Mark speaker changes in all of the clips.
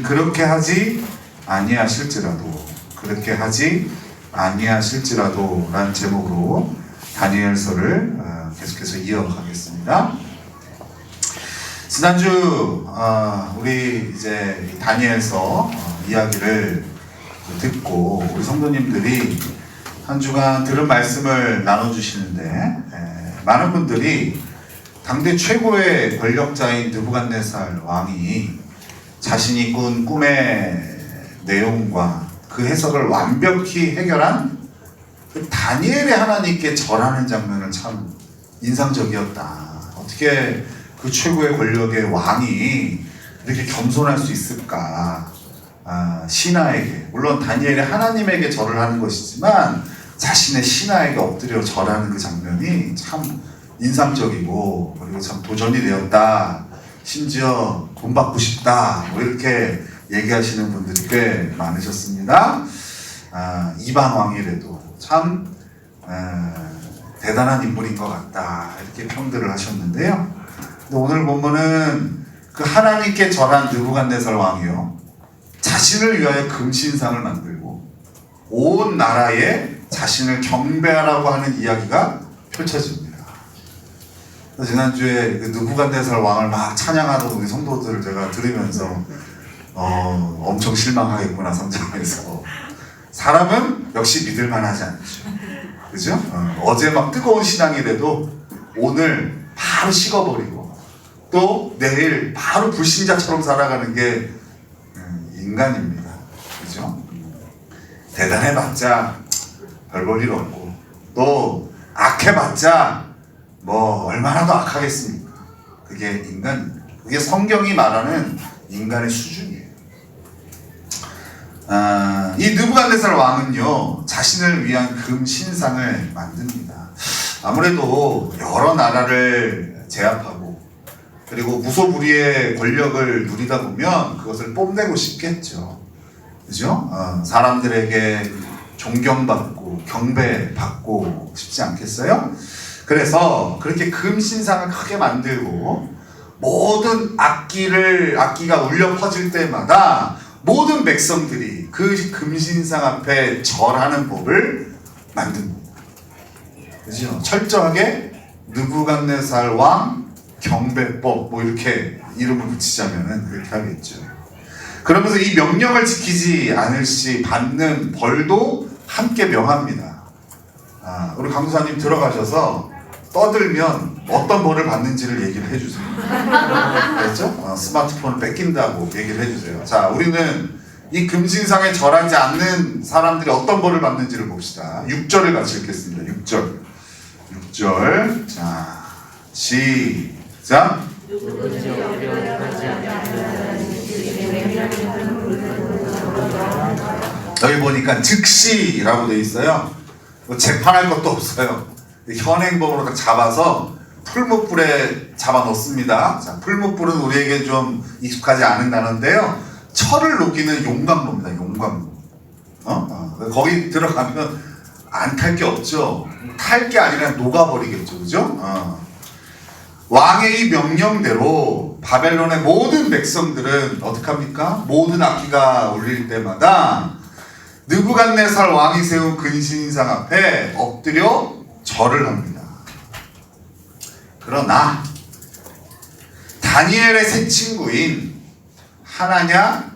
Speaker 1: 그렇게 하지 아니하실지라도 라는 제목으로 다니엘서를 계속해서 이어가겠습니다. 지난주 우리 이제 다니엘서 이야기를 듣고 우리 성도님들이 한 주간 들은 말씀을 나눠주시는데 많은 분들이 당대 최고의 권력자인 느부갓네살 왕이 자신이 꾼 꿈의 내용과 그 해석을 완벽히 해결한 그 다니엘의 하나님께 절하는 장면을 참 인상적이었다. 어떻게 그 최고의 권력의 왕이 이렇게 겸손할 수 있을까? 신하에게, 물론 다니엘이 하나님에게 절을 하는 것이지만 자신의 신하에게 엎드려 절하는 그 장면이 참 인상적이고, 그리고 참 도전이 되었다. 심지어 돈 받고 싶다. 뭐 이렇게 얘기하시는 분들이 꽤 많으셨습니다. 이방 왕이라도 참 대단한 인물인 것 같다. 이렇게 평들을 하셨는데요. 근데 오늘 본문은 그 하나님께 절한 느부갓네살 왕이요, 자신을 위하여 금신상을 만들고 온 나라에 자신을 경배하라고 하는 이야기가 펼쳐집니다. 지난주에 그 느부갓네살 왕을 막 찬양하던 우리 성도들을 제가 들으면서 엄청 실망하겠구나, 3장에서. 사람은 역시 믿을만하지 않죠. 그죠? 어제 막 뜨거운 신앙이라도 오늘 바로 식어버리고 또 내일 바로 불신자처럼 살아가는 게 인간입니다. 그죠? 대단해봤자 별 볼 일 없고, 또 악해봤자 뭐 얼마나 더 악하겠습니까? 그게 인간입니다. 그게 성경이 말하는 인간의 수준이에요. 이 느부갓네살 왕은요, 자신을 위한 금신상을 만듭니다. 아무래도 여러 나라를 제압하고 그리고 무소불위의 권력을 누리다 보면 그것을 뽐내고 싶겠죠. 그죠? 사람들에게 존경받고 경배받고 싶지 않겠어요? 그래서 그렇게 금신상을 크게 만들고 모든 악기가 울려 퍼질 때마다 모든 백성들이 그 금신상 앞에 절하는 법을 만듭니다. 그죠? 철저하게 느부갓네살 왕 경배법, 뭐 이렇게 이름을 붙이자면은 그렇게 하겠죠. 그러면서 이 명령을 지키지 않을 시 받는 벌도 함께 명합니다. 우리 강도사님 들어가셔서 떠들면 어떤 벌을 받는지를 얘기를 해주세요. 그렇죠? 스마트폰을 뺏긴다고 얘기를 해주세요. 자, 우리는 이 금신상에 절하지 않는 사람들이 어떤 벌을 받는지를 봅시다. 6절을 같이 읽겠습니다. 6절. 자, 시작. 여기 보니까 즉시라고 되어 있어요. 뭐 재판할 것도 없어요. 현행범으로 딱 잡아서 풀무불에 잡아 넣습니다. 자, 풀무불은 우리에게 좀 익숙하지 않은 단어인데요, 철을 녹이는 용광로입니다. 용광로. 거기 들어가면 안 탈 게 없죠. 탈 게 아니라 녹아버리겠죠. 그죠? 왕의 이 명령대로 바벨론의 모든 백성들은 어떻게 합니까? 모든 악기가 울릴 때마다 느부갓네살 왕이 세운 금신상 앞에 엎드려 절을 합니다. 그러나 다니엘의 새 친구인 하나냐,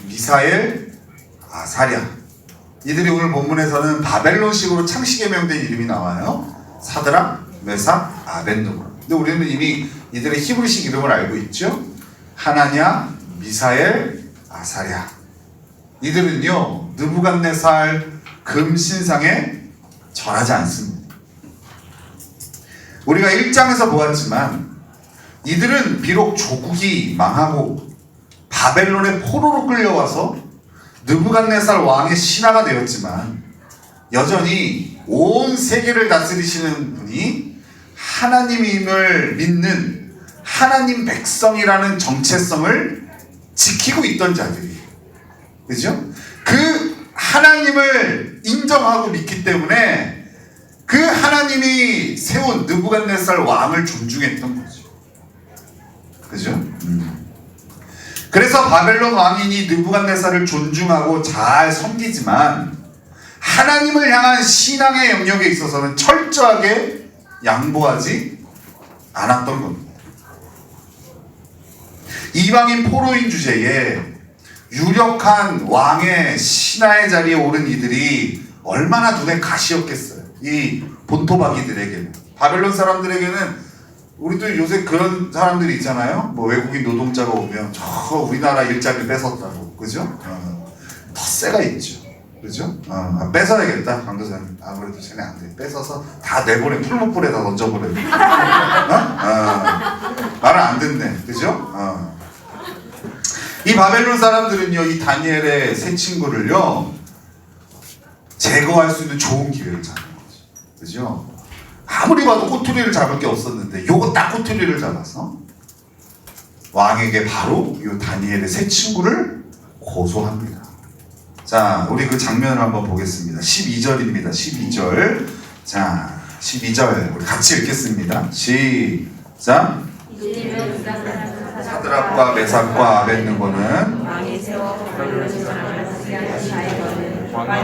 Speaker 1: 미사엘, 아사랴, 이들이 오늘 본문에서는 바벨론식으로 창시개명된 이름이 나와요. 사드락, 메삭, 아벤느고. 근데 우리는 이미 이들의 히브리식 이름을 알고 있죠. 하나냐, 미사엘, 아사랴. 이들은요, 느부갓네살 금신상에 절하지 않습니다. 우리가 1장에서 보았지만 이들은 비록 조국이 망하고 바벨론의 포로로 끌려와서 느부갓네살 왕의 신하가 되었지만 여전히 온 세계를 다스리시는 분이 하나님임을 믿는 하나님 백성이라는 정체성을 지키고 있던 자들이에요. 그죠? 그 하나님을 인정하고 믿기 때문에 그 하나님이 세운 느부갓네살 왕을 존중했던 거죠. 그죠? 그래서 바벨론 왕인이 느부갓네살을 존중하고 잘 섬기지만 하나님을 향한 신앙의 영역에 있어서는 철저하게 양보하지 않았던 겁니다. 이방인 포로인 주제에 유력한 왕의 신하의 자리에 오른 이들이 얼마나 눈에 가시였겠어요. 이 본토박이들에게는. 바벨론 사람들에게는 우리도 요새 그런 사람들이 있잖아요. 뭐 외국인 노동자가 오면 저 우리나라 일자리 뺏었다고, 그죠? 텃세가 있죠, 그죠? 뺏어야겠다, 강도사님. 아무래도 쟤네 안 돼. 뺏어서 다 내보내, 풀무불에다 던져버려. 말을 안 듣네, 그죠? 이 바벨론 사람들은요, 이 다니엘의 세 친구를요 제거할 수 있는 좋은 기회를 잡는 거죠, 그죠? 아무리 봐도 꼬투리를 잡을 게 없었는데 요거 딱 꼬투리를 잡아서 왕에게 바로 이 다니엘의 세 친구를 고소합니다. 자, 우리 그 장면을 한번 보겠습니다. 12절입니다. 12절. 자, 12절 우리 같이 읽겠습니다. 시작. 사드락과 메삭과 아벳느고는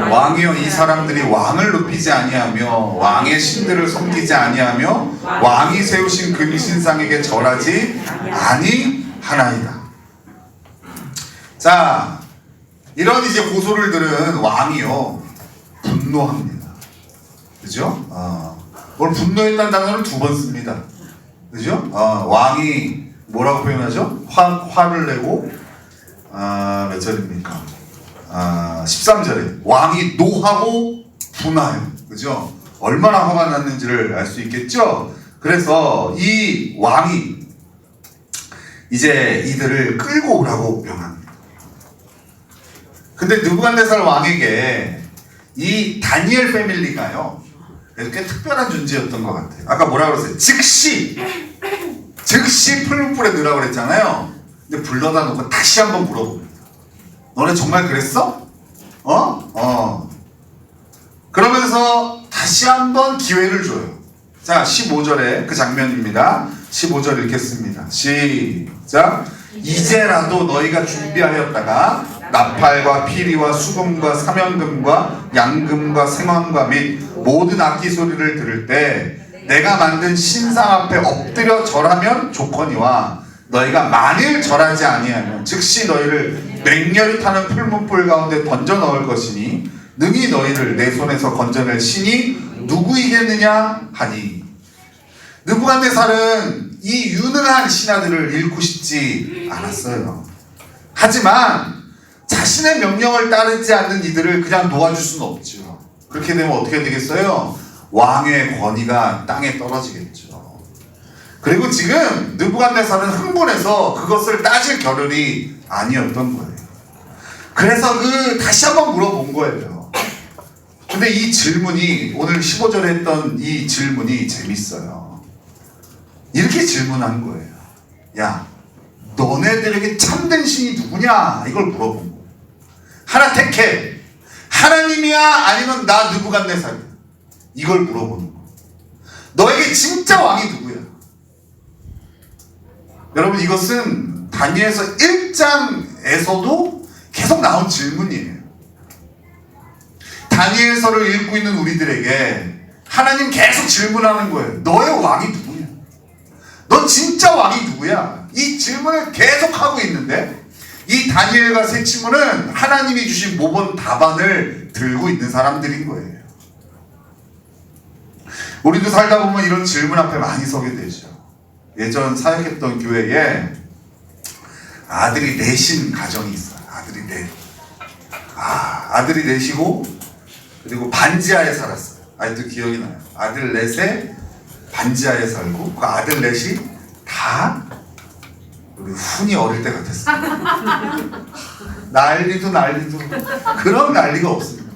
Speaker 1: 왕이여, 이 사람들이 왕을 높이지 아니하며 왕의 신들을 섬기지 아니하며 왕이 세우신 금이 신상에게 절하지 아니하나이다. 자, 이런 이제 고소를 들은 왕이요 분노합니다. 그죠? 뭘 분노했다는 단어를 두 번 씁니다. 그죠? 왕이 뭐라고 표현하죠? 화를 내고 몇 절입니까? 13절에 왕이 노하고 분하여, 그죠? 얼마나 화가 났는지를 알 수 있겠죠? 그래서 이 왕이 이제 이들을 끌고 오라고 명합니다. 근데 느부갓네살 왕에게 이 다니엘 패밀리가요 꽤 특별한 존재였던 것 같아요. 아까 뭐라 그랬어요? 즉시 풀무불에 넣으라고 그랬잖아요. 근데 불러다 놓고 다시 한번 물어봅니다. 너네 정말 그랬어? 그러면서 다시 한번 기회를 줘요. 자, 15절에 그 장면입니다. 15절 읽겠습니다. 시작. 이제라도 너희가 준비하였다가 나팔과 피리와 수금과 사면금과 양금과 생황과 및 모든 악기 소리를 들을 때 내가 만든 신상 앞에 엎드려 절하면 좋거니와 너희가 만일 절하지 아니하면 즉시 너희를 맹렬히 타는 풀문불 가운데 던져 넣을 것이니 능히 너희를 내 손에서 건져낼 신이 누구이겠느냐 하니. 느부갓네살은 이 유능한 신하들을 잃고 싶지 않았어요. 하지만 자신의 명령을 따르지 않는 이들을 그냥 놓아줄 수는 없죠. 그렇게 되면 어떻게 되겠어요? 왕의 권위가 땅에 떨어지겠죠. 그리고 지금 느부갓네살은 흥분해서 그것을 따질 겨를이 아니었던 거예요. 그래서 다시 한번 물어본 거예요. 근데 이 질문이 오늘 15절에 했던 이 질문이 재밌어요. 이렇게 질문한 거예요. 야, 너네들에게 참된 신이 누구냐? 이걸 물어본 거예요. 하나 택해. 하나님이야? 아니면 나 느부갓네살이야? 이걸 물어보는 거예요. 너에게 진짜 왕이 누구야? 여러분, 이것은 다니엘서 1장에서도 계속 나온 질문이에요. 다니엘서를 읽고 있는 우리들에게 하나님 계속 질문하는 거예요. 너의 왕이 누구냐? 너 진짜 왕이 누구야? 이 질문을 계속 하고 있는데 이 다니엘과 세 친구는 하나님이 주신 모범 답안을 들고 있는 사람들인 거예요. 우리도 살다 보면 이런 질문 앞에 많이 서게 되죠. 예전 사역했던 교회에 아들이 넷인 가정이 있어요. 아들이 넷. 아들이 넷이고 그리고 반지하에 살았어요. 아직도 기억이 나요. 아들 넷에 반지하에 살고 그 아들 넷이 다 우리 훈이 어릴 때 같았어요. 난리도 그런 난리가 없습니다.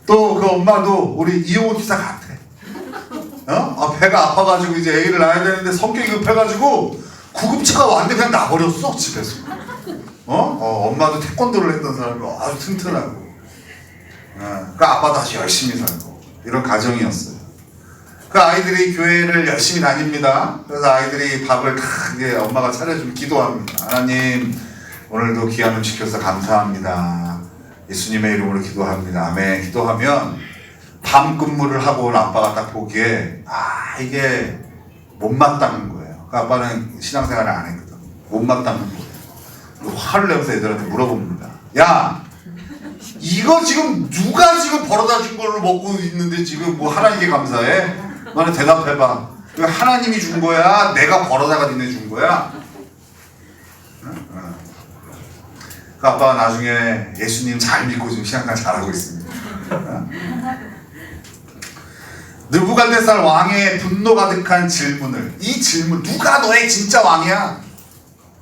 Speaker 1: 또 그 엄마도 우리 이용호 기사 같아. 배가 아파가지고 이제 애기를 낳아야 되는데 성격이 급해가지고 구급차가 왔는데 그냥 놔버렸어 집에서. 엄마도 태권도를 했던 사람이고 아주 튼튼하고. 그 아빠 다시 열심히 살고 이런 가정이었어요. 그 아이들이 교회를 열심히 다닙니다. 그래서 아이들이 밥을 다 이제 엄마가 차려주면 기도합니다. 하나님, 오늘도 귀한 음식 주셔서 감사합니다. 예수님의 이름으로 기도합니다. 아멘. 기도하면 밤 근무를 하고 온 아빠가 딱 보기에 이게 못마땅한 거예요. 그 아빠는 신앙생활을 안 했거든. 못마땅한 거예요. 화를 내면서 애들한테 물어봅니다. 야, 이거 지금 누가 지금 벌어다 준 걸로 먹고 있는데 지금 뭐 하나님께 감사해? 너는 대답해봐. 이거 하나님이 준 거야? 내가 벌어다가 니네 준 거야? 그 아빠가 나중에 예수님 잘 믿고 지금 신앙생활 잘하고 있습니다. 느부갓네살 왕의 분노 가득한 질문을, 이 질문, 누가 너의 진짜 왕이야?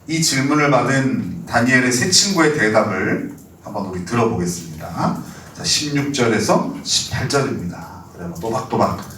Speaker 1: 이 질문을 받은 다니엘의 세 친구의 대답을 한번 우리 들어보겠습니다. 자, 16절에서 18절입니다. 또박또박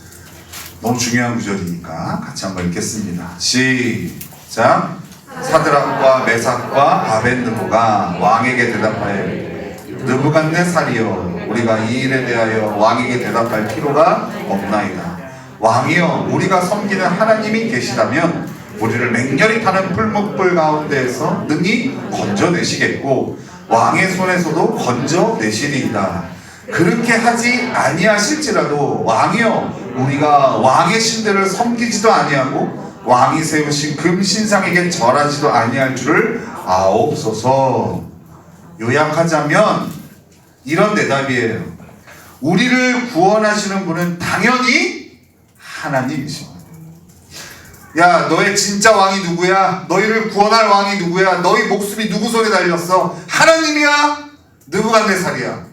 Speaker 1: 너무 중요한 구절이니까 같이 한번 읽겠습니다. 시작. 사드락과 메삭과 아벳느고가 왕에게 대답하여 느부갓네살이여, 우리가 이 일에 대하여 왕에게 대답할 필요가 없나이다. 왕이여, 우리가 섬기는 하나님이 계시다면 우리를 맹렬히 타는 풀무불 가운데에서 능히 건져내시겠고 왕의 손에서도 건져내시리이다. 그렇게 하지 아니하실지라도 왕이여, 우리가 왕의 신들을 섬기지도 아니하고 왕이 세우신 금신상에게 절하지도 아니할 줄을 아옵소서. 요약하자면 이런 대답이에요. 우리를 구원하시는 분은 당연히 하나님이십니다. 야, 너의 진짜 왕이 누구야? 너희를 구원할 왕이 누구야? 너희 목숨이 누구 손에 달렸어? 하나님이야? 느부갓네살이야?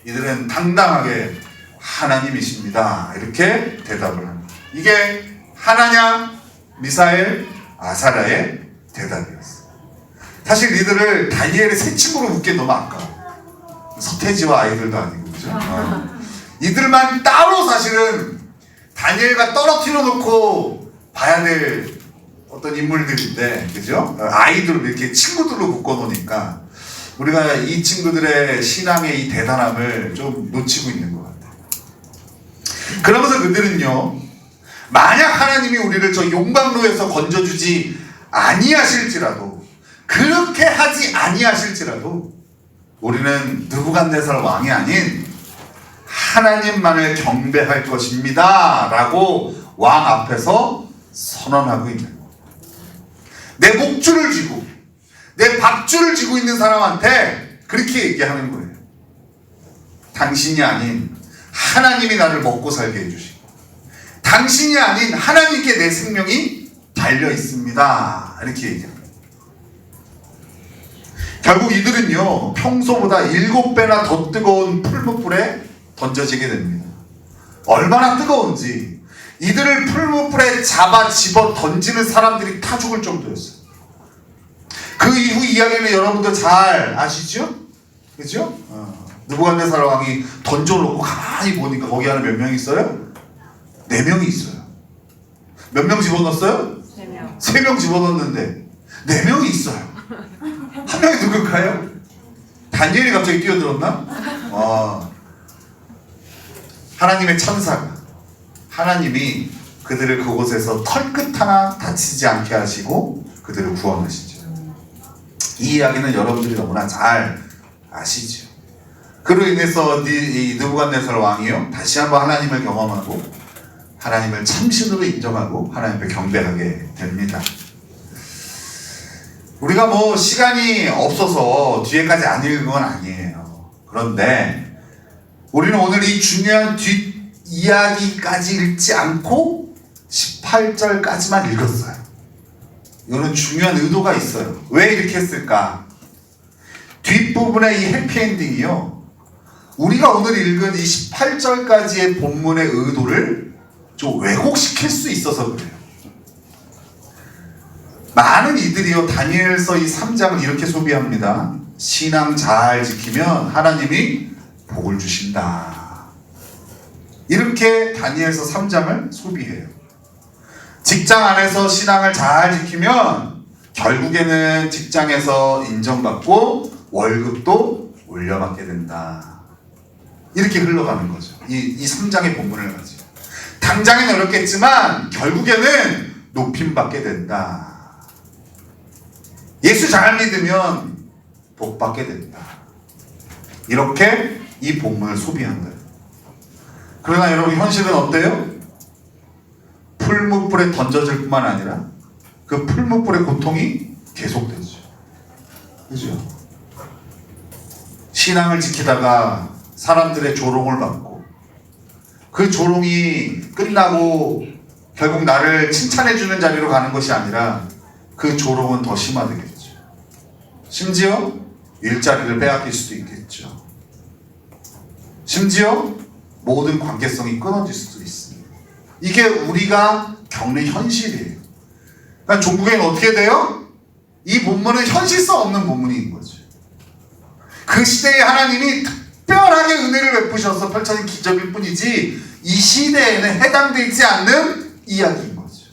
Speaker 1: 이들은 당당하게 하나님이십니다. 이렇게 대답을 합니다. 이게 하나냐, 미사엘, 아사랴의 대답이었어요. 사실 이들을 다니엘의 세 친구로 묶기엔 너무 아까워. 서태지와 아이들도 아니고, 그죠? 이들만 따로 사실은 다니엘과 떨어뜨려 놓고 봐야 될 어떤 인물들인데, 그죠? 아이들을 이렇게 친구들로 묶어 놓으니까 우리가 이 친구들의 신앙의 이 대단함을 좀 놓치고 있는 것 같아요. 그러면서 그들은요, 만약 하나님이 우리를 저 용광로에서 건져주지 아니하실지라도, 그렇게 하지 아니하실지라도 우리는 느부갓네살 왕이 아닌 하나님만을 경배할 것입니다 라고 왕 앞에서 선언하고 있는 거예요. 내 목줄을 쥐고 내 밥줄을 쥐고 있는 사람한테 그렇게 얘기하는 거예요. 당신이 아닌 하나님이 나를 먹고 살게 해주시고, 당신이 아닌 하나님께 내 생명이 달려 있습니다. 이렇게 얘기합니다. 결국 이들은요, 평소보다 7배나 더 뜨거운 풀무불에 던져지게 됩니다. 얼마나 뜨거운지 이들을 풀무불에 잡아 집어 던지는 사람들이 타 죽을 정도였어요. 그 이후 이야기는 여러분들 잘 아시죠? 그죠? 느부갓네살 왕이 던져놓고 가만히 보니까 거기 안에 몇 명 있어요? 4명이 있어요. 몇 명 집어넣었어요?
Speaker 2: 3명.
Speaker 1: 3명 집어넣었는데 4명이 있어요. 한 명이 누굴까요? 다니엘이 갑자기 뛰어들었나? 하나님의 천사가, 하나님이 그들을 그곳에서 털끝 하나 다치지 않게 하시고 그들을 구원하시죠. 이 이야기는 여러분들이 너무나 잘 아시죠. 그로 인해서 이 느부갓네살 왕이요, 다시 한번 하나님을 경험하고 하나님을 참신으로 인정하고 하나님을 경배하게 됩니다. 우리가 뭐 시간이 없어서 뒤에까지 안 읽은 건 아니에요. 그런데 우리는 오늘 이 중요한 뒷이야기까지 읽지 않고 18절까지만 읽었어요. 이거는 중요한 의도가 있어요. 왜 이렇게 했을까? 뒷부분의 이 해피엔딩이요, 우리가 오늘 읽은 이 18절까지의 본문의 의도를 좀 왜곡시킬 수 있어서 그래요. 많은 이들이요, 다니엘서 이 3장을 이렇게 소비합니다. 신앙 잘 지키면 하나님이 복을 주신다. 이렇게 다니엘서 3장을 소비해요. 직장 안에서 신앙을 잘 지키면 결국에는 직장에서 인정받고 월급도 올려받게 된다. 이렇게 흘러가는 거죠. 이 3장의 본문을 가지고. 당장은 어렵겠지만 결국에는 높임받게 된다. 예수 잘 믿으면 복받게 된다. 이렇게 이 본문을 소비한 거예요. 그러나 여러분, 현실은 어때요? 풀무불에 던져질 뿐만 아니라 그 풀무불의 고통이 계속되죠. 그죠? 신앙을 지키다가 사람들의 조롱을 받고, 그 조롱이 끝나고 결국 나를 칭찬해주는 자리로 가는 것이 아니라 그 조롱은 더 심화되겠죠. 심지어 일자리를 빼앗길 수도 있겠죠. 심지어 모든 관계성이 끊어질 수도 있습니다. 이게 우리가 겪는 현실이에요. 그러니까 종국에는 어떻게 돼요? 이 본문은 현실성 없는 본문인 거죠. 그 시대에 하나님이 특별하게 은혜를 베푸셔서 펼쳐진 기적일 뿐이지 이 시대에는 해당되지 않는 이야기인 거죠.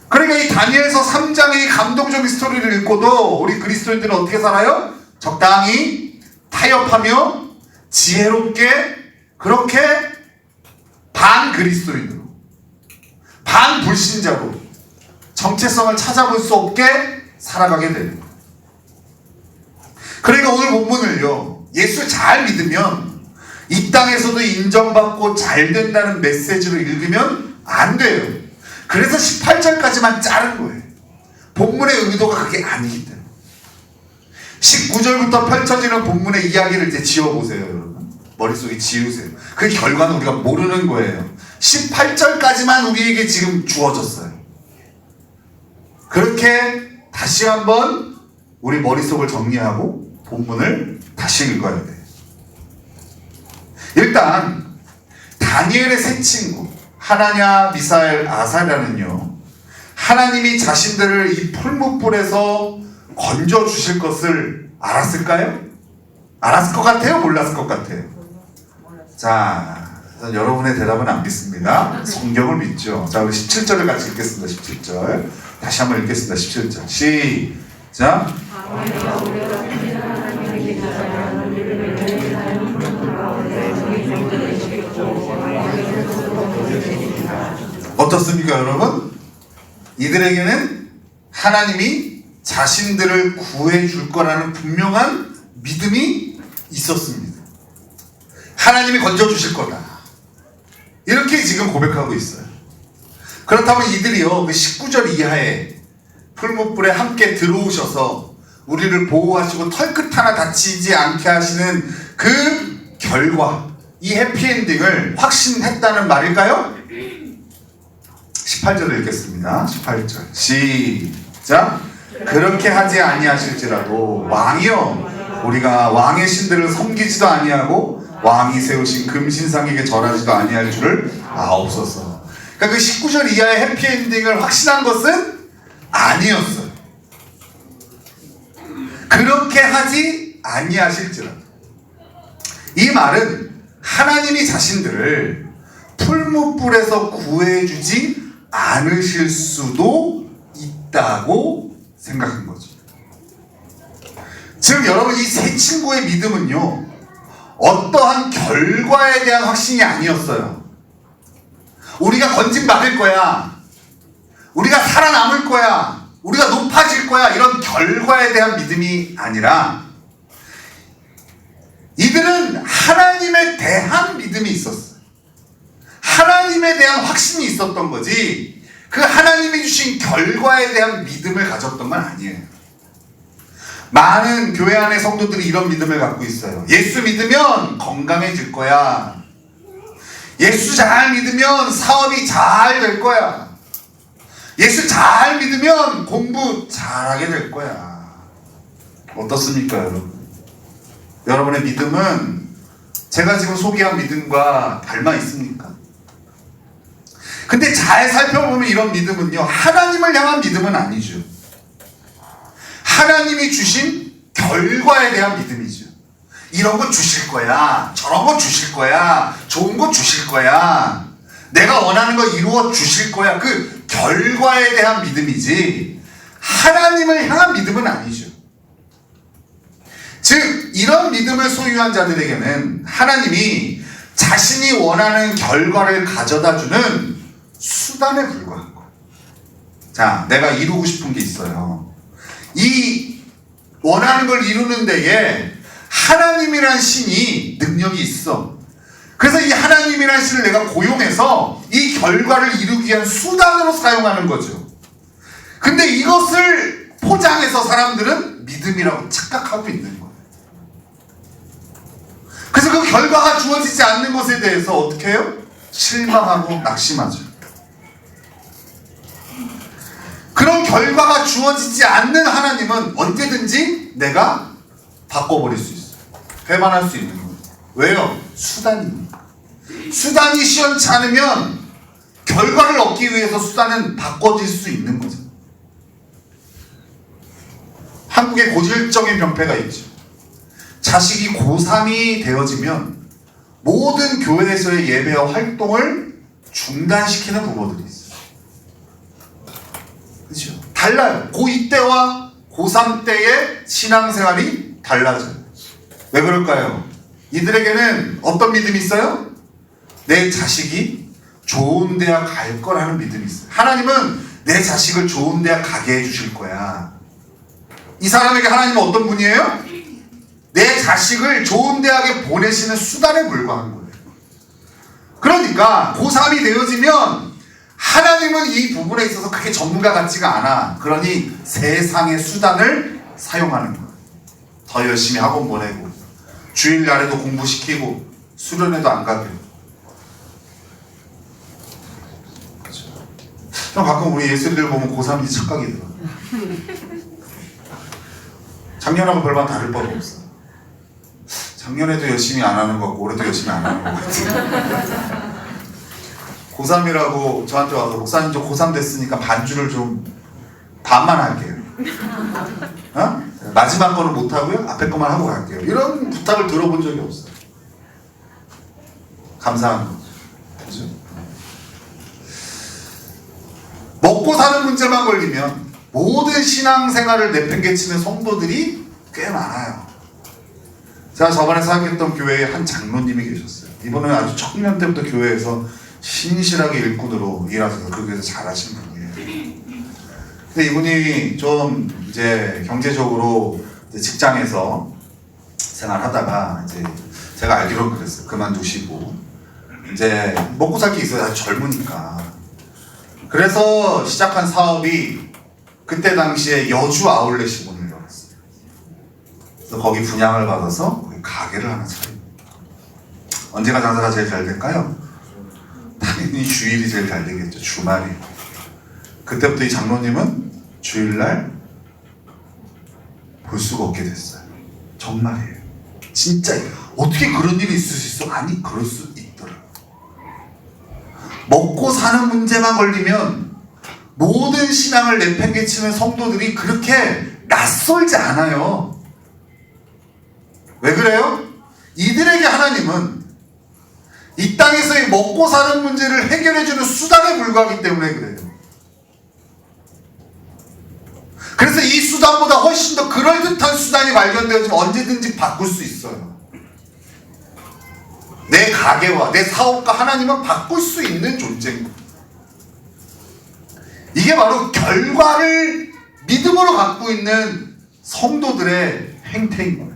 Speaker 1: 그러니까 이 다니엘서 3장의 감동적인 스토리를 읽고도 우리 그리스도인들은 어떻게 살아요? 적당히 타협하며 지혜롭게, 그렇게 반 그리스도인으로, 반 불신자로 정체성을 찾아볼 수 없게 살아가게 되는 거예요. 그러니까 오늘 본문을요, 예수 잘 믿으면 이 땅에서도 인정받고 잘 된다는 메시지로 읽으면 안 돼요. 그래서 18절까지만 자른 거예요. 본문의 의도가 그게 아니기 때문에. 19절부터 펼쳐지는 본문의 이야기를 이제 지어보세요, 여러분. 머릿속에 지우세요. 그 결과는 우리가 모르는 거예요. 18절까지만 우리에게 지금 주어졌어요. 그렇게 다시 한번 우리 머릿속을 정리하고 본문을 다시 읽어야 돼요. 일단 다니엘의 세 친구 하나냐, 미사엘, 아사랴는요, 하나님이 자신들을 이 풀무불에서 건져주실 것을 알았을까요? 알았을 것 같아요? 몰랐을 것 같아요? 자, 여러분의 대답은 안 믿습니다. 성경을 믿죠. 자, 우리 17절을 같이 읽겠습니다. 17절 다시 한번 읽겠습니다. 17절 시작. 어떻습니까, 여러분? 이들에게는 하나님이 자신들을 구해줄 거라는 분명한 믿음이 있었습니다. 하나님이 건져주실 거다. 이렇게 지금 고백하고 있어요. 그렇다면 이들이요, 그 19절 이하에 풀무불에 함께 들어오셔서 우리를 보호하시고 털끝 하나 다치지 않게 하시는 그 결과, 이 해피엔딩을 확신했다는 말일까요? 18절을 읽겠습니다. 18절 시작. 그렇게 하지 아니하실지라도 왕이여, 우리가 왕의 신들을 섬기지도 아니하고 왕이 세우신 금신상에게 절하지도 아니할 줄을 아옵소서. 그러니까 그 19절 이하의 해피엔딩을 확신한 것은 아니었어요. 그렇게 하지 아니하실지라도. 이 말은 하나님이 자신들을 풀무불에서 구해주지 않으실 수도 있다고 생각한 거죠. 지금 여러분, 이 세 친구의 믿음은요, 어떠한 결과에 대한 확신이 아니었어요. 우리가 건진받을 거야, 우리가 살아남을 거야, 우리가 높아질 거야, 이런 결과에 대한 믿음이 아니라 이들은 하나님에 대한 믿음이 있었어요. 하나님에 대한 확신이 있었던 거지, 그 하나님이 주신 결과에 대한 믿음을 가졌던 건 아니에요. 많은 교회 안의 성도들이 이런 믿음을 갖고 있어요. 예수 믿으면 건강해질 거야. 예수 잘 믿으면 사업이 잘 될 거야. 예수 잘 믿으면 공부 잘하게 될 거야. 어떻습니까, 여러분? 여러분의 믿음은 제가 지금 소개한 믿음과 닮아 있습니까? 근데 잘 살펴보면 이런 믿음은요, 하나님을 향한 믿음은 아니죠. 하나님이 주신 결과에 대한 믿음이죠. 이런 거 주실 거야, 저런 거 주실 거야, 좋은 거 주실 거야, 내가 원하는 거 이루어 주실 거야, 그 결과에 대한 믿음이지 하나님을 향한 믿음은 아니죠. 즉 이런 믿음을 소유한 자들에게는 하나님이 자신이 원하는 결과를 가져다주는 수단에 불과한 거예요. 자, 내가 이루고 싶은 게 있어요. 이 원하는 걸 이루는 데에 하나님이란 신이 능력이 있어. 그래서 이 하나님이란 신을 내가 고용해서 이 결과를 이루기 위한 수단으로 사용하는 거죠. 근데 이것을 포장해서 사람들은 믿음이라고 착각하고 있는 거예요. 그래서 그 결과가 주어지지 않는 것에 대해서 어떻게 해요? 실망하고 낙심하죠. 그런 결과가 주어지지 않는 하나님은 언제든지 내가 바꿔버릴 수 있어요. 배반할 수 있는 거예요. 왜요? 수단입니다. 수단이 시원치 않으면 결과를 얻기 위해서 수단은 바꿔질 수 있는 거죠. 한국에 고질적인 병폐가 있죠. 자식이 고3이 되어지면 모든 교회에서의 예배와 활동을 중단시키는 부모들이 있어요. 그렇죠? 달라요. 고2 때와 고3 때의 신앙생활이 달라져요. 왜 그럴까요? 이들에게는 어떤 믿음이 있어요? 내 자식이 좋은 대학 갈 거라는 믿음이 있어요. 하나님은 내 자식을 좋은 대학 가게 해주실 거야. 이 사람에게 하나님은 어떤 분이에요? 내 자식을 좋은 대학에 보내시는 수단에 불과한 거예요. 그러니까 고3이 되어지면 하나님은 이 부분에 있어서 그렇게 전문가 같지가 않아. 그러니 세상의 수단을 사용하는 거예요. 더 열심히 학원 보내고 주일날에도 공부시키고 수련회도 안 가게. 그렇죠. 형 가끔 우리 예술들 보면 고3이 착각이 들어. 작년하고 별반 다를 바가 없어. 작년에도 열심히 안 하는 것 같고 올해도 열심히 안 하는 것 같아. 고3이라고 저한테 와서 목사님 저 고3 됐으니까 반주를 좀 반만 할게요. 어? 마지막 거는 못하고요 앞에 거만 하고 갈게요. 이런 부탁을 들어본 적이 없어요. 감사한 거죠. 그죠? 먹고 사는 문제만 걸리면 모든 신앙생활을 내팽개치는 성도들이 꽤 많아요. 제가 저번에 사역했던 교회에 한 장로님이 계셨어요. 이분은 아주 청년 때부터 교회에서 신실하게 일꾼으로 일하셔서 그 교회에서 잘하신 분이에요. 근데 이분이 좀 이제 경제적으로 이제 직장에서 생활하다가 이제 제가 알기로는 그랬어요. 그만두시고 이제 먹고 살 게 있어요. 아주 젊으니까. 그래서 시작한 사업이 그때 당시에 여주 아울렛이 문을 열었어요. 그래서 거기 분양을 받아서 거기 가게를 하나 차립니다. 언제가 장사가 제일 잘 될까요? 당연히 주일이 제일 잘 되겠죠. 주말이. 그때부터 이 장로님은 주일날 볼 수가 없게 됐어요. 정말이에요. 진짜 어떻게 그런 일이 있을 수 있어? 아니 그럴 수 있더라고요. 먹고 사는 문제만 걸리면 모든 신앙을 내팽개치는 성도들이 그렇게 낯설지 않아요. 왜 그래요? 이들에게 하나님은 이 땅에서의 먹고 사는 문제를 해결해주는 수단에 불과하기 때문에 그래요. 그래서 이 수단보다 훨씬 더 그럴듯한 수단이 발견되어지면 언제든지 바꿀 수 있어요. 내 가게와 내 사업과 하나님은 바꿀 수 있는 존재인 거예요. 이게 바로 결과를 믿음으로 갖고 있는 성도들의 행태인 거예요.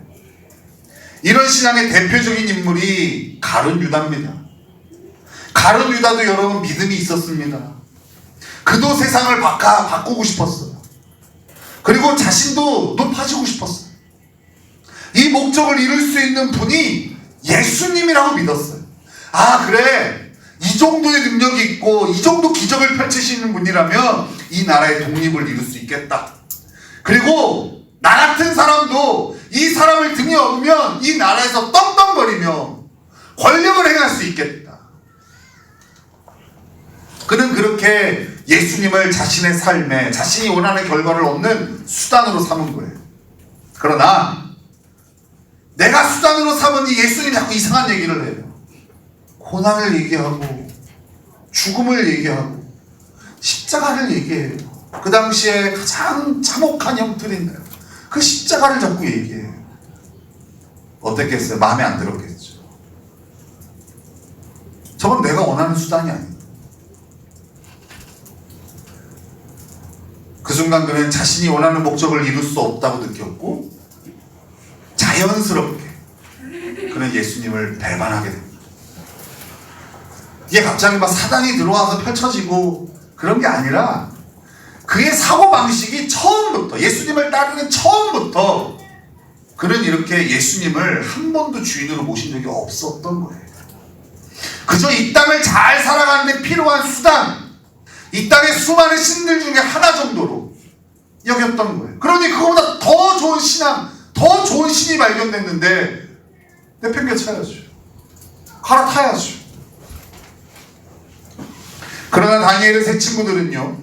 Speaker 1: 이런 신앙의 대표적인 인물이 가룟 유다입니다. 가룟 유다도 여러분 믿음이 있었습니다. 그도 세상을 바꾸고 싶었어요. 그리고 자신도 높아지고 싶었어요. 이 목적을 이룰 수 있는 분이 예수님이라고 믿었어요. 아 그래, 이 정도의 능력이 있고 이 정도 기적을 펼치시는 분이라면 이 나라의 독립을 이룰 수 있겠다. 그리고 나 같은 사람도 이 사람을 등에 업으면 이 나라에서 떵떵거리며 권력을 행할 수 있겠다. 그는 그렇게 예수님을 자신의 삶에 자신이 원하는 결과를 얻는 수단으로 삼은 거예요. 그러나 내가 수단으로 삼은 이 예수님이 자꾸 이상한 얘기를 해요. 고난을 얘기하고 죽음을 얘기하고 십자가를 얘기해요. 그 당시에 가장 참혹한 형틀인데요. 그 십자가를 자꾸 얘기해요. 어땠겠어요? 마음에 안 들었겠죠. 저건 내가 원하는 수단이 아니에요. 그 순간 그는 자신이 원하는 목적을 이룰 수 없다고 느꼈고 자연스럽게 그는 예수님을 배반하게 됩니다. 이게 갑자기 막 사단이 들어와서 펼쳐지고 그런 게 아니라 그의 사고방식이 처음부터, 예수님을 따르는 처음부터 그는 이렇게 예수님을 한 번도 주인으로 모신 적이 없었던 거예요. 그저 이 땅을 잘 살아가는 데 필요한 수단, 이 땅의 수많은 신들 중에 하나 정도로 여겼던 거예요. 그러니 그거보다 더 좋은 신앙, 더 좋은 신이 발견됐는데 내팽개쳐야죠. 갈아타야죠. 그러나 다니엘의 세 친구들은요,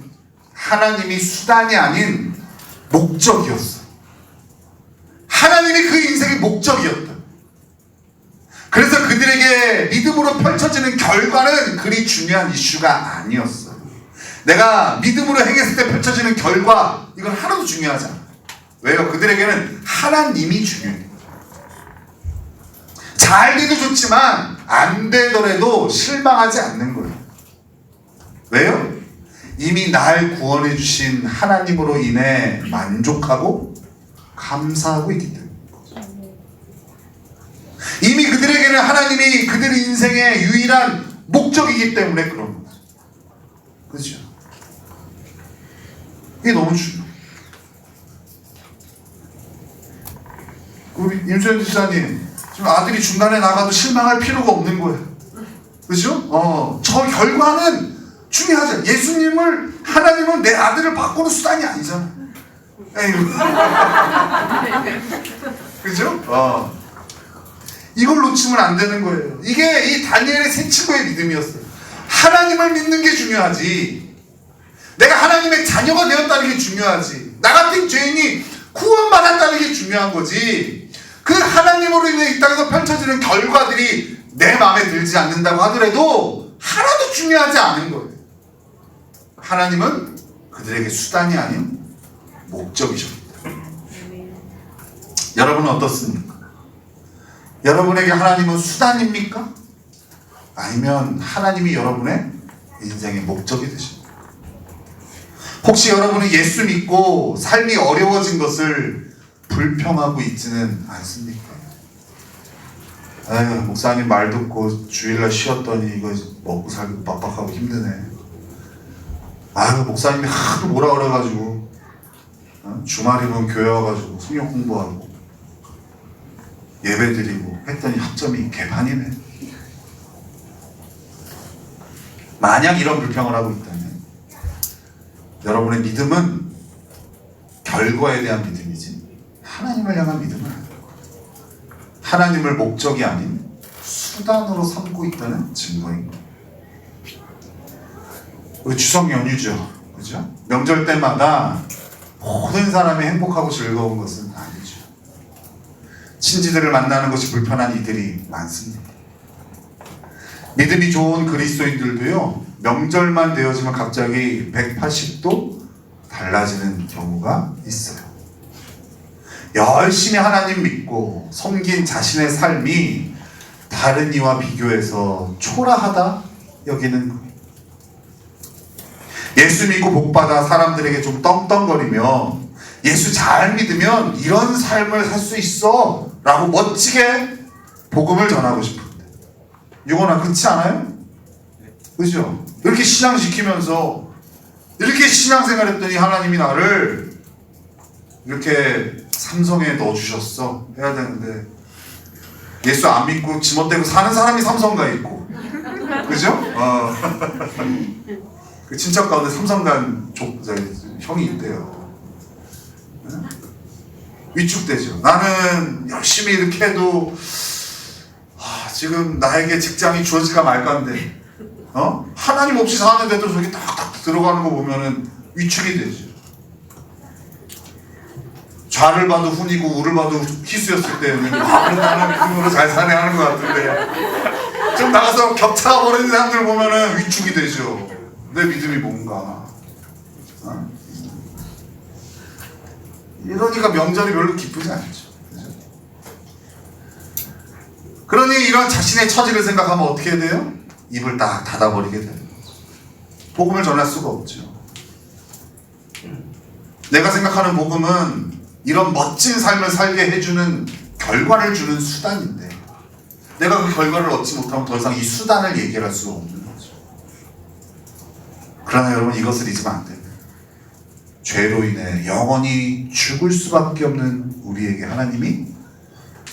Speaker 1: 하나님이 수단이 아닌 목적이었어요. 하나님이 그 인생의 목적이었다. 그래서 그들에게 믿음으로 펼쳐지는 결과는 그리 중요한 이슈가 아니었어요. 내가 믿음으로 행했을 때 펼쳐지는 결과, 이건 하나도 중요하지 않아요. 왜요? 그들에게는 하나님이 중요해요. 잘 돼도 좋지만 안 되더라도 실망하지 않는 거예요. 왜요? 이미 날 구원해 주신 하나님으로 인해 만족하고 감사하고 있기 때문에. 이미 그들에게는 하나님이 그들의 인생의 유일한 목적이기 때문에 그런 거죠. 그렇죠? 이게 너무 중요해요. 우리 임수현 지사님, 지금 아들이 중간에 나가도 실망할 필요가 없는 거예요. 그렇죠? 저 결과는 중요하죠. 예수님을, 하나님은 내 아들을 바꾸는 수단이 아니잖아. 그죠? 이걸 놓치면 안 되는 거예요. 이게 이 다니엘의 세 친구의 믿음이었어요. 하나님을 믿는 게 중요하지. 내가 하나님의 자녀가 되었다는 게 중요하지. 나 같은 죄인이 구원받았다는 게 중요한 거지. 그 하나님으로 인해 이 땅에서 펼쳐지는 결과들이 내 마음에 들지 않는다고 하더라도 하나도 중요하지 않은 거예요. 하나님은 그들에게 수단이 아닌 목적이십니다. 여러분은 어떻습니까? 여러분에게 하나님은 수단입니까? 아니면 하나님이 여러분의 인생의 목적이 되십니까? 혹시 여러분은 예수 믿고 삶이 어려워진 것을 불평하고 있지는 않습니까? 에휴, 목사님 말 듣고 주일날 쉬었더니 이거 먹고 살기 빡빡하고 힘드네. 아유, 목사님이 하도 뭐라 그래가지고 주말이면 교회 와가지고 성경 공부하고 예배 드리고 했더니 학점이 개판이네. 만약 이런 불평을 하고 있다면 여러분의 믿음은 결과에 대한 믿음이지 하나님을 향한 믿음은 아니에요. 하나님을 목적이 아닌 수단으로 삼고 있다는 증거인 거예요. 우리 추석 연휴죠. 그죠? 명절 때마다 모든 사람이 행복하고 즐거운 것은 아니죠. 친지들을 만나는 것이 불편한 이들이 많습니다. 믿음이 좋은 그리스도인들도요, 명절만 되어지면 갑자기 180도 달라지는 경우가 있어요. 열심히 하나님 믿고 섬긴 자신의 삶이 다른 이와 비교해서 초라하다 여기는 거예요. 예수 믿고 복받아 사람들에게 좀 떵떵거리며 예수 잘 믿으면 이런 삶을 살 수 있어 라고 멋지게 복음을 전하고 싶은데 이거나 그렇지 않아요? 그죠? 이렇게 신앙시키면서 이렇게 신앙생활 했더니 하나님이 나를 이렇게 삼성에 넣어주셨어 해야 되는데 예수 안 믿고 지멋대로 사는 사람이 삼성가 있고 그죠? 그 친척 가운데 삼성간 형이 있대요. 위축되죠. 나는 열심히 이렇게 해도 지금 나에게 직장이 주어질까 말까인데 하나님 없이 사는데도 저기 딱딱 들어가는 거 보면은 위축이 되죠. 좌를 봐도 훈이고 우를 봐도 희수였을 때는 나는 그으로 잘 사네 하는 것 같은데 좀 나가서 격차가 벌어진 사람들 보면은 위축이 되죠. 내 믿음이 뭔가. 이러니까 명절이 별로 기쁘지 않죠. 그러니 이런 자신의 처지를 생각하면 어떻게 해야 돼요? 입을 딱 닫아버리게 되는 거죠. 복음을 전할 수가 없죠. 내가 생각하는 복음은 이런 멋진 삶을 살게 해주는 결과를 주는 수단인데, 내가 그 결과를 얻지 못하면 더 이상 이 수단을 얘기할 수 없는 거죠. 그러나 여러분, 이것을 잊으면 안 됩니다. 죄로 인해 영원히 죽을 수밖에 없는 우리에게 하나님이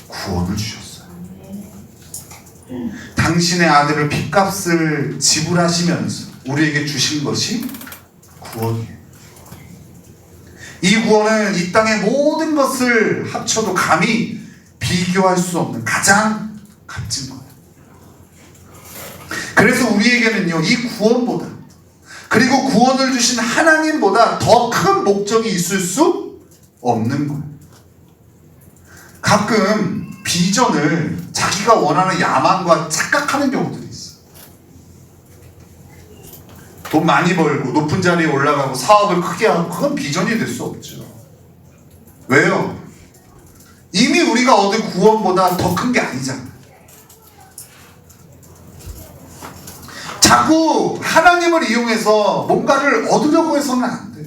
Speaker 1: 구원을 주셨어요. 당신의 아들을 핏값을 지불하시면서 우리에게 주신 것이 구원이에요. 이 구원은 이 땅의 모든 것을 합쳐도 감히 비교할 수 없는 가장 값진 거예요. 그래서 우리에게는요, 이 구원보다, 그리고 구원을 주신 하나님보다 더 큰 목적이 있을 수 없는 거예요. 가끔 비전을 자기가 원하는 야망과 착각하는 경우들이 있어요. 돈 많이 벌고 높은 자리에 올라가고 사업을 크게 하고, 그건 비전이 될 수 없죠. 왜요? 이미 우리가 얻은 구원보다 더 큰 게 아니잖아요. 자꾸 하나님을 이용해서 뭔가를 얻으려고 해서는 안 돼요.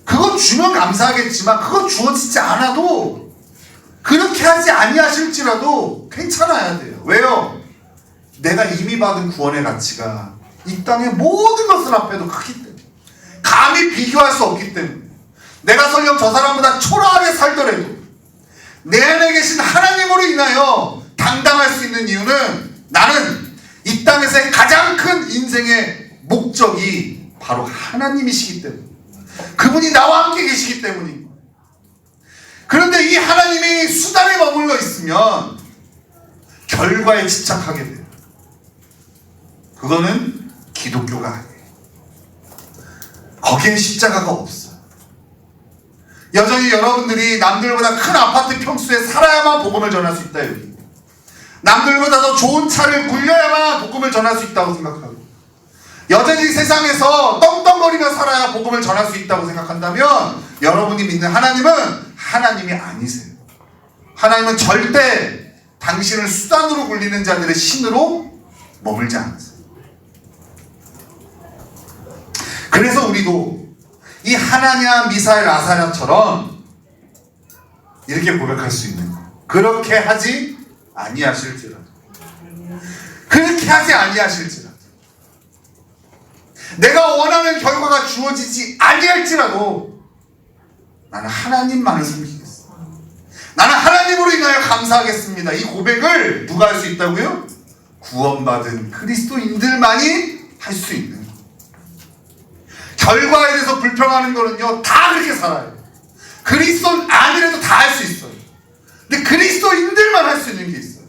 Speaker 1: 그거 주면 감사하겠지만 그거 주어지지 않아도, 그렇게 하지 아니하실지라도 괜찮아야 돼요. 왜요? 내가 이미 받은 구원의 가치가 이 땅의 모든 것을 앞에도 크기 때문에, 감히 비교할 수 없기 때문에, 내가 설령 저 사람보다 초라하게 살더라도 내 안에 계신 하나님으로 인하여 당당할 수 있는 이유는, 나는 이 땅에서의 가장 큰 인생의 목적이 바로 하나님이시기 때문에, 그분이 나와 함께 계시기 때문입니다. 그런데 이 하나님이 수단에 머물러 있으면 결과에 집착하게 돼요. 그거는 기독교가 아니에요. 거기에 십자가가 없어요. 여전히 여러분들이 남들보다 큰 아파트 평수에 살아야만 복음을 전할 수 있다, 여기. 남들보다 더 좋은 차를 굴려야만 복음을 전할 수 있다고 생각하고, 여전히 세상에서 떵떵거리며 살아야 복음을 전할 수 있다고 생각한다면, 여러분이 믿는 하나님은 하나님이 아니세요. 하나님은 절대 당신을 수단으로 굴리는 자들의 신으로 머물지 않으세요. 그래서 우리도 이 하나냐 미사엘 아사랴처럼 이렇게 고백할 수 있는 거예요. 그렇게 하지 아니하실지라도, 그렇게 하지 아니하실지라도, 내가 원하는 결과가 주어지지 아니할지라도 나는 하나님만을 섬기겠습니다. 나는 하나님으로 인하여 감사하겠습니다. 이 고백을 누가 할 수 있다고요? 구원받은 그리스도인들만이 할 수 있는 거예요. 결과에 대해서 불평하는 거는요, 다 그렇게 살아요. 그리스도 아니라도 다 할 수 있어요. 근데 그리스도인들만 할 수 있는 게 있어요.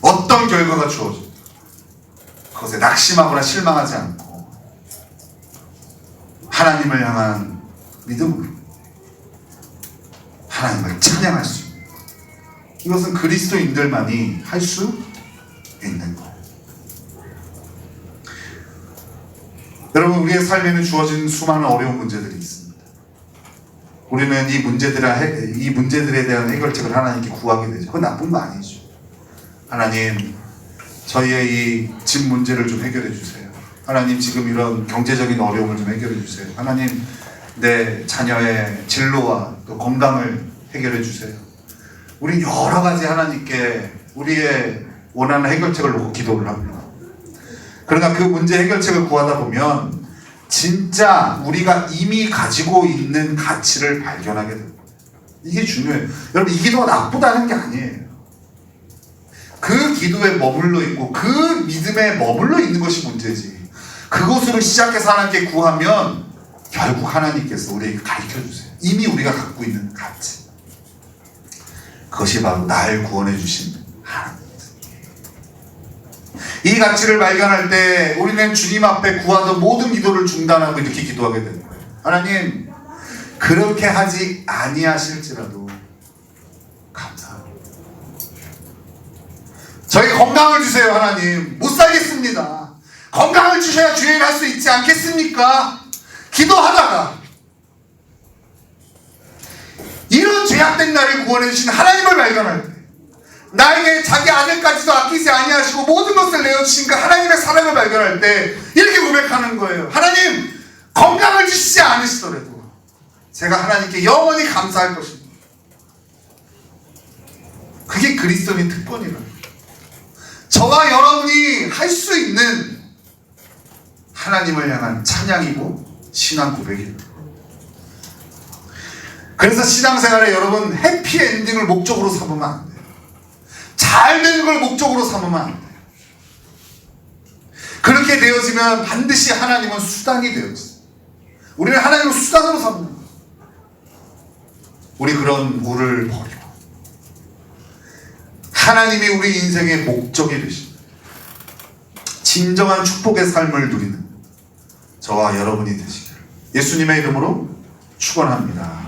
Speaker 1: 어떤 결과가 주어져도 그것에 낙심하거나 실망하지 않고 하나님을 향한 믿음으로 하나님을 찬양할 수 있는, 이것은 그리스도인들만이 할 수 있는 거예요. 여러분, 우리의 삶에는 주어진 수많은 어려운 문제들이 있습니다. 우리는 이 문제들에 대한 해결책을 하나님께 구하게 되죠. 그건 나쁜 거 아니죠. 하나님, 저희의 이 집 문제를 좀 해결해 주세요. 하나님, 지금 이런 경제적인 어려움을 좀 해결해 주세요. 하나님, 내 자녀의 진로와 또 건강을 해결해 주세요. 우리 여러 가지 하나님께 우리의 원하는 해결책을 놓고 기도를 합니다. 그러나 그 문제 해결책을 구하다 보면 진짜 우리가 이미 가지고 있는 가치를 발견하게 됩니다. 이게 중요해요. 여러분, 이 기도가 나쁘다는 게 아니에요. 그 기도에 머물러 있고 그 믿음에 머물러 있는 것이 문제지, 그것으로 시작해서 하나님께 구하면 결국 하나님께서 우리에게 가르쳐주세요. 이미 우리가 갖고 있는 가치, 그것이 바로 날 구원해 주신 하나님. 이 가치를 발견할 때 우리는 주님 앞에 구하던 모든 기도를 중단하고 이렇게 기도하게 되는 거예요. 하나님, 그렇게 하지 아니하실지라도 감사합니다. 저희 건강을 주세요. 하나님, 못 살겠습니다. 건강을 주셔야 주일 할 수 있지 않겠습니까? 기도하다가 이런 죄악된 나를 구원해 주신 하나님을 발견할 때, 나에게 자기 아들까지도 아끼지 아니하시고 모든 것을 내어주신 그 하나님의 사랑을 발견할 때 이렇게 고백하는 거예요. 하나님, 건강을 주시지 않으시더라도 제가 하나님께 영원히 감사할 것입니다. 그게 그리스도인 특권이라는 거예요. 저와 여러분이 할 수 있는 하나님을 향한 찬양이고 신앙 고백입니다. 그래서 신앙생활에 여러분 해피엔딩을 목적으로 삼으면 안 돼요. 잘 되는 걸 목적으로 삼으면 안 돼요. 그렇게 되어지면 반드시 하나님은 수단이 되어져요. 우리는 하나님을 수단으로 삼는 거예요. 우리 그런 우를 버리고 하나님이 우리 인생의 목적이 되십니다. 진정한 축복의 삶을 누리는 저와 여러분이 되시기를 예수님의 이름으로 축원합니다.